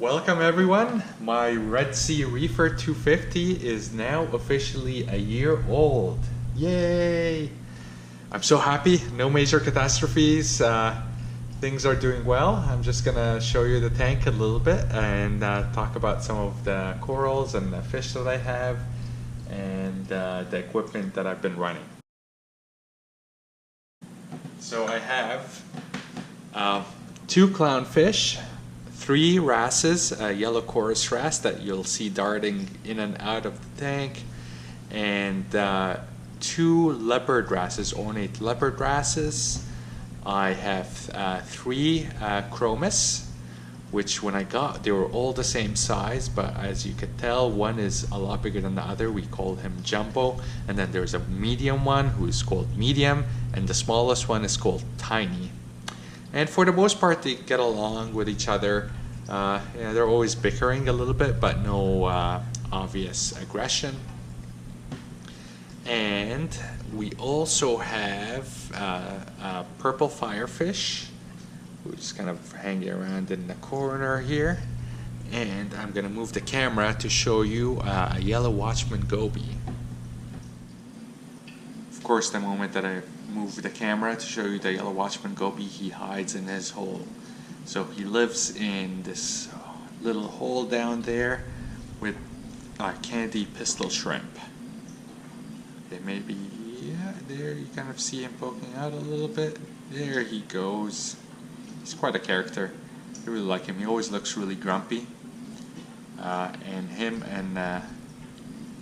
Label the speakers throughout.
Speaker 1: Welcome everyone. My Redsea Reefer 250 is now officially a year old. Yay! I'm so happy, no major catastrophes. Things are doing well. I'm just gonna show you the tank a little bit and talk about some of the corals and the fish that I have and the equipment that I've been running. So I have 2 clownfish, 3 wrasses, a yellow chorus wrasse that you'll see darting in and out of the tank, and 2 leopard wrasses, ornate leopard wrasses. I have 3 chromis, which when I got, they were all the same size, but as you could tell, one is a lot bigger than the other. We called him Jumbo, and then there's a medium one who is called Medium, and the smallest one is called Tiny. And for the most part, they get along with each other. They're always bickering a little bit, but no obvious aggression. And we also have a purple firefish, who's kind of hanging around in the corner here. And I'm going to move the camera to show you a yellow watchman goby. Of course, the moment that I move the camera to show you the yellow watchman goby, he hides in his hole. So he lives in this little hole down there with candy pistol shrimp. Okay, maybe, yeah, there you kind of see him poking out a little bit. There he goes. He's quite a character. I really like him. He always looks really grumpy. And him and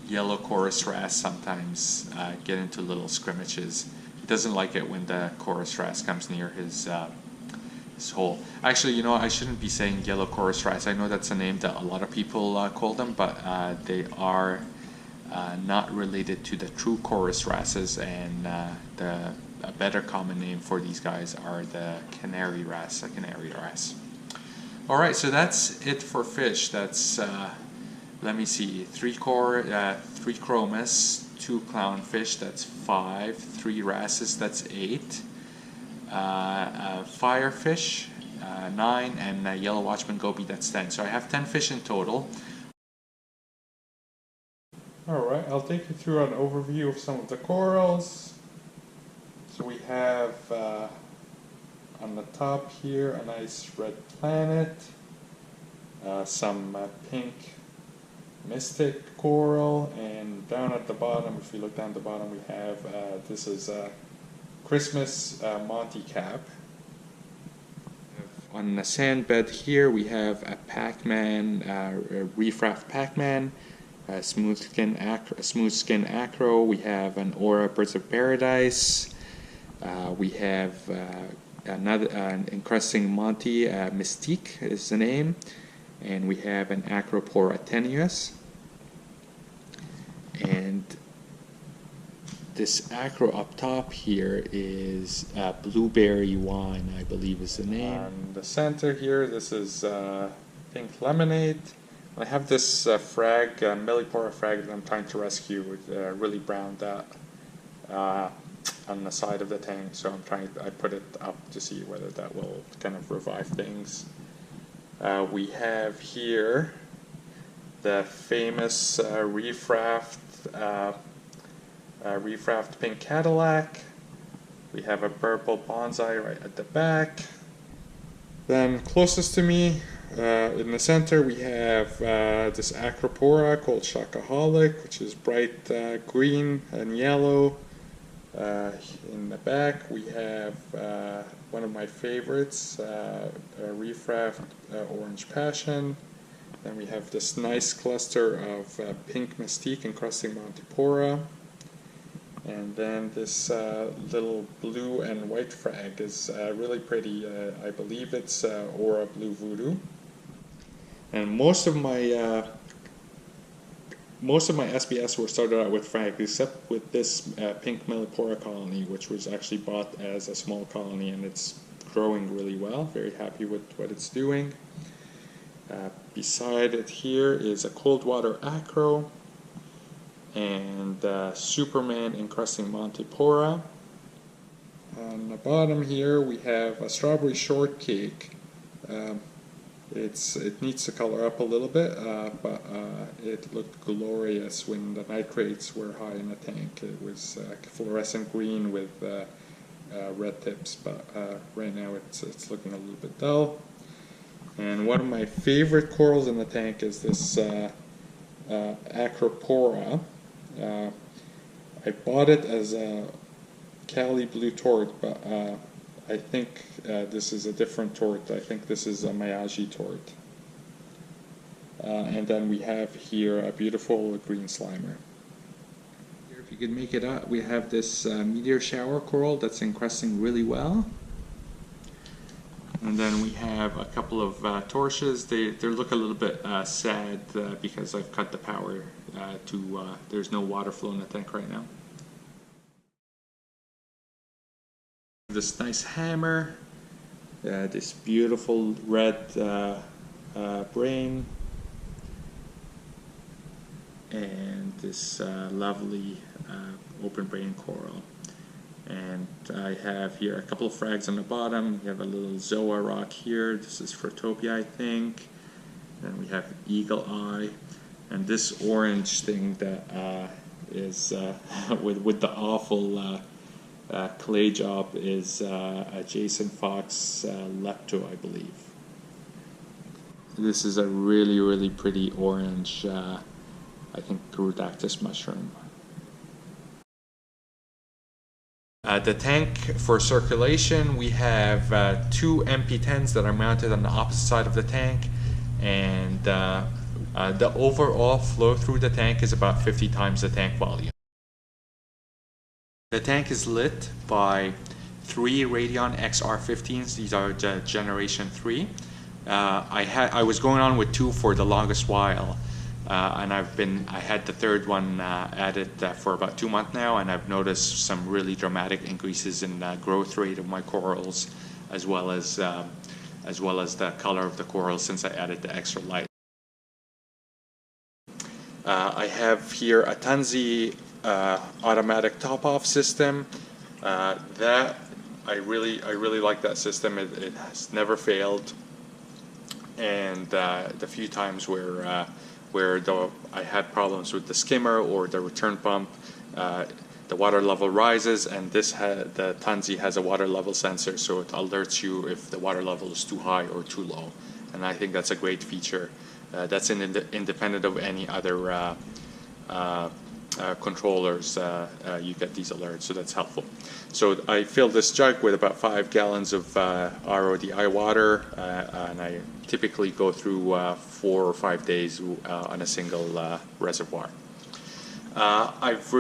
Speaker 1: yellow chorus wrasse sometimes get into little scrimmages. He doesn't like it when the chorus wrasse comes near his hole. Actually, you know, I shouldn't be saying yellow chorus wrasse. I know that's a name that a lot of people call them, but they are not related to the true chorus wrasses, and a better common name for these guys are the canary wrasse, Alright, so that's it for fish. That's, let me see, 3 chromis, 2 clownfish, that's 5, 3 wrasses, that's 8, firefish, 9, and yellow watchman goby, that's 10. So I have 10 fish in total. Alright, I'll take you through an overview of some of the corals. So we have on the top here a nice red planet, some pink mystic coral, and down at the bottom, if you look down at the bottom, we have this is Christmas Monty cap. On the sand bed here we have a Pac-Man, a Reef Raft Pac-Man, a smooth skin acro. We have an Aura Birds of Paradise. We have another encrusting Monty, Mystique is the name, and we have an acropower tenuis. And this acro up top here is blueberry wine, I believe is the name. On the center here, this is pink lemonade. I have this millipora frag that I'm trying to rescue with really browned out on the side of the tank, so I put it up to see whether that will kind of revive things. We have here the famous Reef Raft pink Cadillac. We have a purple bonsai right at the back. Then closest to me, in the center, we have this acropora called Shakaholic, which is bright green and yellow. In the back, we have one of my favorites, Reef Raft Orange Passion. Then we have this nice cluster of pink Mystique encrusting Montipora. And then this little blue and white frag is really pretty. I believe it's Aura Blue Voodoo. And most of my SBS were started out with frags, except with this pink millipora colony, which was actually bought as a small colony, and it's growing really well. Very happy with what it's doing. Beside it here is a cold water acro and Superman encrusting Montipora. On the bottom here we have a strawberry shortcake. It needs to color up a little bit, but it looked glorious when the nitrates were high in the tank. It was fluorescent green with red tips, but right now it's looking a little bit dull. And one of my favorite corals in the tank is this acropower. I bought it as a Cali blue tort, but I think this is a different tort. I think this is a Miyagi tort. And then we have here a beautiful green slimer. Here, if you could make it out, we have this meteor shower coral that's encrusting really well. And then we have a couple of torches. They look a little bit sad because I've cut the power there's no water flow in the tank right now. This nice hammer, this beautiful red brain, and this lovely open brain coral. And I have here a couple of frags on the bottom. We have a little Zoa rock here. This is Photopia, I think. Then we have Eagle Eye, and this orange thing that is with the awful clay job is a Jason Fox Lepto, I believe. This is a really pretty orange, I think, Rhodactis mushroom. The tank for circulation, we have two MP10s that are mounted on the opposite side of the tank, and the overall flow through the tank is about 50 times the tank volume. The tank is lit by 3 Radion XR15s. These are the generation 3. I was going on with 2 for the longest while, and I had the third one added for about 2 months now, and I've noticed some really dramatic increases in growth rate of my corals, as well as the color of the corals since I added the extra light. I have here a Tanzi automatic top-off system. That I really like that system. It has never failed, and the few times where I had problems with the skimmer or the return pump, the water level rises, and the Tanzi has a water level sensor, so it alerts you if the water level is too high or too low. And I think that's a great feature. That's independent of any other controllers. You get these alerts, so that's helpful. So I fill this jug with about 5 gallons of RODI water, and I typically go through 4 or 5 days on a single reservoir. I've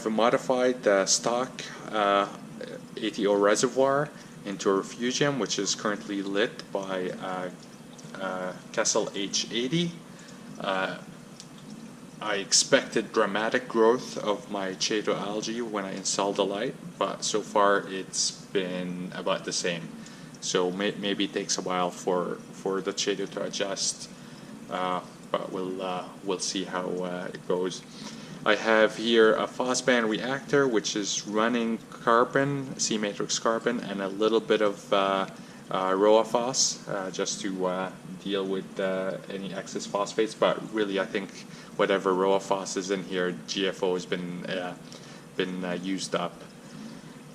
Speaker 1: modified the stock ATO reservoir into a refugium, which is currently lit by Kessel H80. I expected dramatic growth of my Chaeto algae when I installed the light, but so far it's been about the same. So maybe it takes a while for the Chaeto to adjust, but we'll see how it goes. I have here a phosban reactor, which is running carbon, C matrix carbon, and a little bit of ROAphos, just to deal with any excess phosphates. But really, I think whatever ROAphos is in here, GFO has been used up.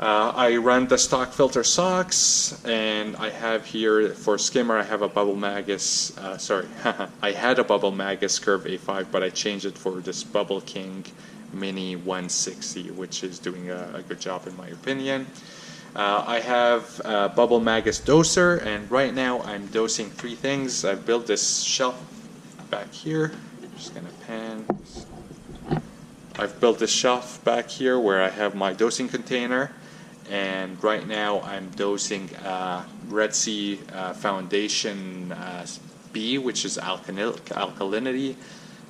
Speaker 1: I run the stock filter socks, and I have here for skimmer, I have a Bubble Magus, I had a Bubble Magus Curve A5, but I changed it for this Bubble King Mini 160, which is doing a good job in my opinion. I have a Bubble Magus doser, and right now I'm dosing 3 things. I've built this shelf back here. I'm just gonna pan. I've built this shelf back here where I have my dosing container, and right now I'm dosing Redsea Foundation B, which is alkalinity.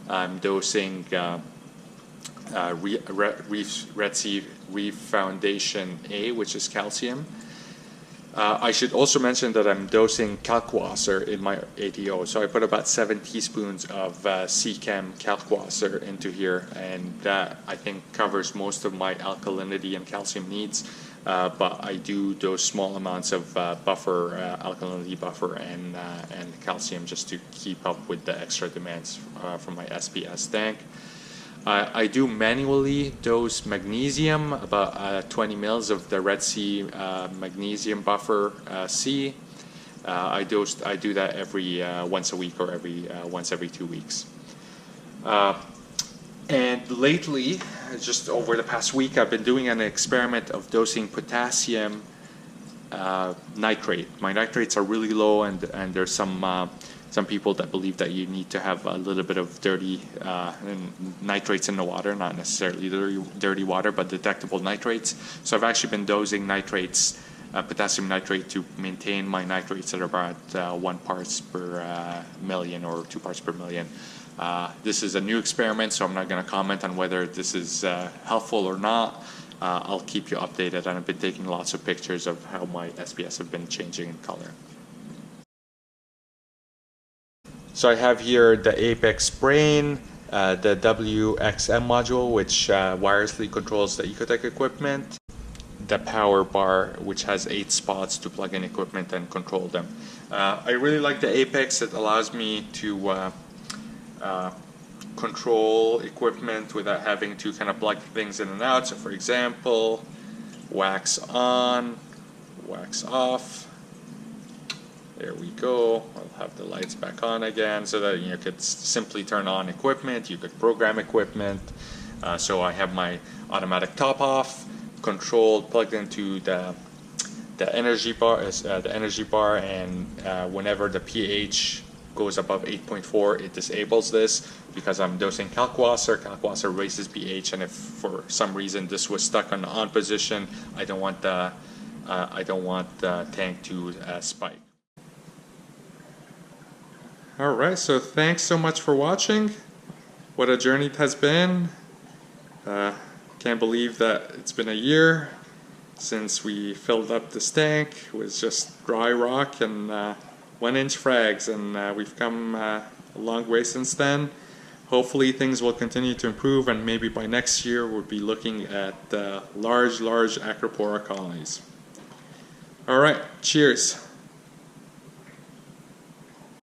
Speaker 1: I'm dosing Redsea Reefer Foundation A, which is calcium. I should also mention that I'm dosing Kalkwasser in my ATO. So I put about 7 teaspoons of seachem Kalkwasser into here, and that I think covers most of my alkalinity and calcium needs. But I do dose small amounts of buffer, alkalinity buffer, and calcium just to keep up with the extra demands from my SPS tank. I do manually dose magnesium, about 20 mils of the Redsea magnesium buffer C. I do that every once a week or once every 2 weeks. And lately, just over the past week, I've been doing an experiment of dosing potassium nitrate. My nitrates are really low, and there's some people that believe that you need to have a little bit of dirty nitrates in the water, not necessarily dirty water, but detectable nitrates. So I've actually been dosing nitrates, potassium nitrate, to maintain my nitrates at about 1 parts per million or 2 parts per million. This is a new experiment, so I'm not going to comment on whether this is helpful or not. I'll keep you updated, and I've been taking lots of pictures of how my SPS have been changing in color. So I have here the Apex brain, the WXM module, which wirelessly controls the Ecotech equipment, the power bar, which has 8 spots to plug in equipment and control them. I really like the Apex. It allows me to control equipment without having to kind of plug things in and out. So for example, wax on, wax off. There we go. I'll have the lights back on again so that you could simply turn on equipment. You could program equipment. So I have my automatic top off controlled, plugged into the energy bar, and whenever the pH goes above 8.4, it disables this because I'm dosing Kalkwasser. Kalkwasser raises pH, and if for some reason this was stuck on the on position, I don't want the tank to spike. Alright, so thanks so much for watching. What a journey it has been. Can't believe that it's been a year since we filled up this tank with just dry rock and 1-inch frags, and we've come a long way since then. Hopefully things will continue to improve, and maybe by next year we'll be looking at large acropower colonies. Alright, cheers.